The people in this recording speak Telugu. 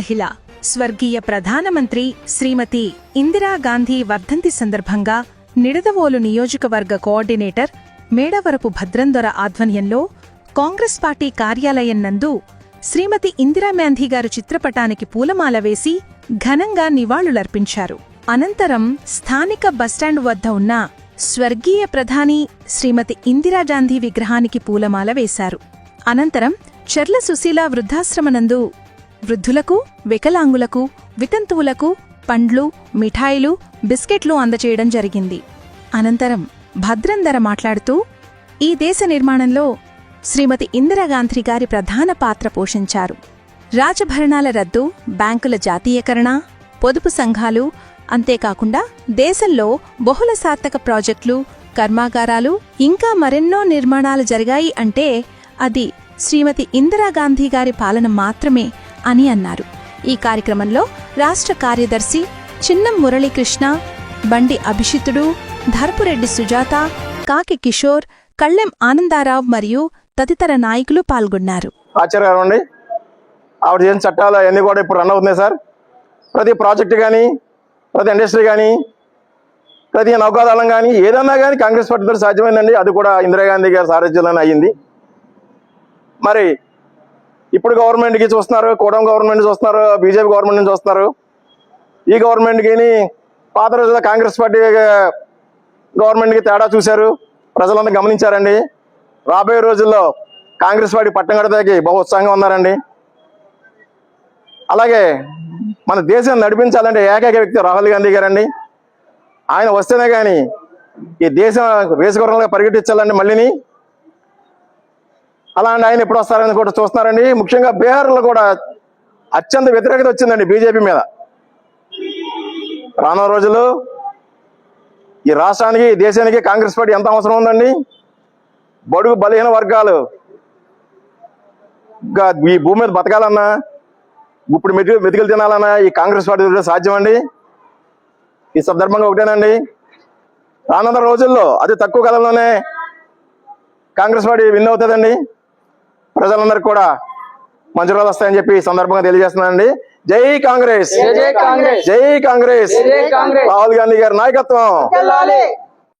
మహిళ స్వర్గీయ ప్రధానమంత్రి శ్రీమతి ఇందిరాగాంధీ వర్ధంతి సందర్భంగా నిడదవోలు నియోజకవర్గ కోఆర్డినేటర్ మేడవరపు భద్రందొర ఆధ్వర్యంలో కాంగ్రెస్ పార్టీ కార్యాలయం నందు శ్రీమతి ఇందిరాగాంధీ గారు చిత్రపటానికి పూలమాల వేసి ఘనంగా నివాళులర్పించారు. అనంతరం స్థానిక బస్టాండ్ వద్ద ఉన్న స్వర్గీయ ప్రధాని శ్రీమతి ఇందిరాగాంధీ విగ్రహానికి పూలమాల వేశారు. అనంతరం చర్ల సుశీల వృద్ధాశ్రమనందు వృద్ధులకు, వికలాంగులకు, వితంతువులకు పండ్లు, మిఠాయిలు, బిస్కెట్లు అందచేయడం జరిగింది. అనంతరం భద్రందర మాట్లాడుతూ, ఈ దేశ నిర్మాణంలో శ్రీమతి ఇందిరాగాంధీ గారి ప్రధాన పాత్ర పోషించారు. రాజభరణాల రద్దు, బ్యాంకుల జాతీయకరణ, పొదుపు సంఘాలు, అంతేకాకుండా దేశంలో బహుళ సార్థక ప్రాజెక్టులు, కర్మాగారాలు, ఇంకా మరెన్నో నిర్మాణాలు జరిగాయి అంటే అది శ్రీమతి ఇందిరాగాంధీ గారి పాలన మాత్రమే అని అన్నారు. ఈ కార్యక్రమంలో రాష్ట్ర కార్యదర్శి చిన్నం మురళీకృష్ణ, బండి అభిషితుడు, ధర్పురెడ్డి సుజాత, కాకి కిషోర్, కళ్ళెం ఆనందారావు మరియు తదితర నాయకులు పాల్గొన్నారు. ఆశ్చర్యకరండి, ఆవిడ చేసిన చట్టాలు అవన్నీ కూడా ఇప్పుడు రన్ అవుతున్నాయి సార్. ప్రతి ప్రాజెక్టు కానీ, ప్రతి ఇండస్ట్రీ కానీ, ప్రతి నౌకాదళం కానీ, ఏదన్నా కానీ కాంగ్రెస్ పార్టీతో సాధ్యమైందండి. అది కూడా ఇందిరాగాంధీ గారి సారథ్యంలోనే అయ్యింది. మరి ఇప్పుడు గవర్నమెంట్కి చూస్తున్నారు, కూటమి గవర్నమెంట్ చూస్తున్నారు, బీజేపీ గవర్నమెంట్ చూస్తున్నారు. ఈ గవర్నమెంట్కి పాత రోజుల్లో కాంగ్రెస్ పార్టీ గవర్నమెంట్కి తేడా చూశారు, ప్రజలంతా గమనించారండి. రాబోయే రోజుల్లో కాంగ్రెస్ పార్టీ పట్టం కడతాకి బహు ఉత్సాహంగా ఉన్నారండి. అలాగే మన దేశాన్ని నడిపించాలంటే ఏకైక వ్యక్తి రాహుల్ గాంధీ గారండి. ఆయన వస్తేనే కానీ ఈ దేశం రేసుగుర్రంగా పరిగెట్టించాలండి మళ్ళీని. అలాంటి ఆయన ఎప్పుడు వస్తారని కూడా చూస్తున్నారండి. ముఖ్యంగా బీహార్లో కూడా అత్యంత వ్యతిరేకత వచ్చిందండి బీజేపీ మీద. రానున్న రోజుల్లో ఈ రాష్ట్రానికి, ఈ దేశానికి కాంగ్రెస్ పార్టీ ఎంత అవసరం ఉందండి. బడుగు బలహీన వర్గాలు ఈ భూమి మీద బతకాలన్నా, ఇప్పుడు మెతుకులు తినాలన్నా ఈ కాంగ్రెస్ పార్టీ సాధ్యం అండి. ఈ సందర్భంగా ఒకటేనండి, రానున్న రోజుల్లో అతి తక్కువ కాలంలోనే కాంగ్రెస్ పార్టీ విన్ అవుతుందండి. ప్రజలందరికీ కూడా మంచి రోజులు వస్తాయని చెప్పి ఈ సందర్భంగా తెలియజేస్తున్నానండి. జై కాంగ్రెస్, జై కాంగ్రెస్, రాహుల్ గాంధీ గారి నాయకత్వం.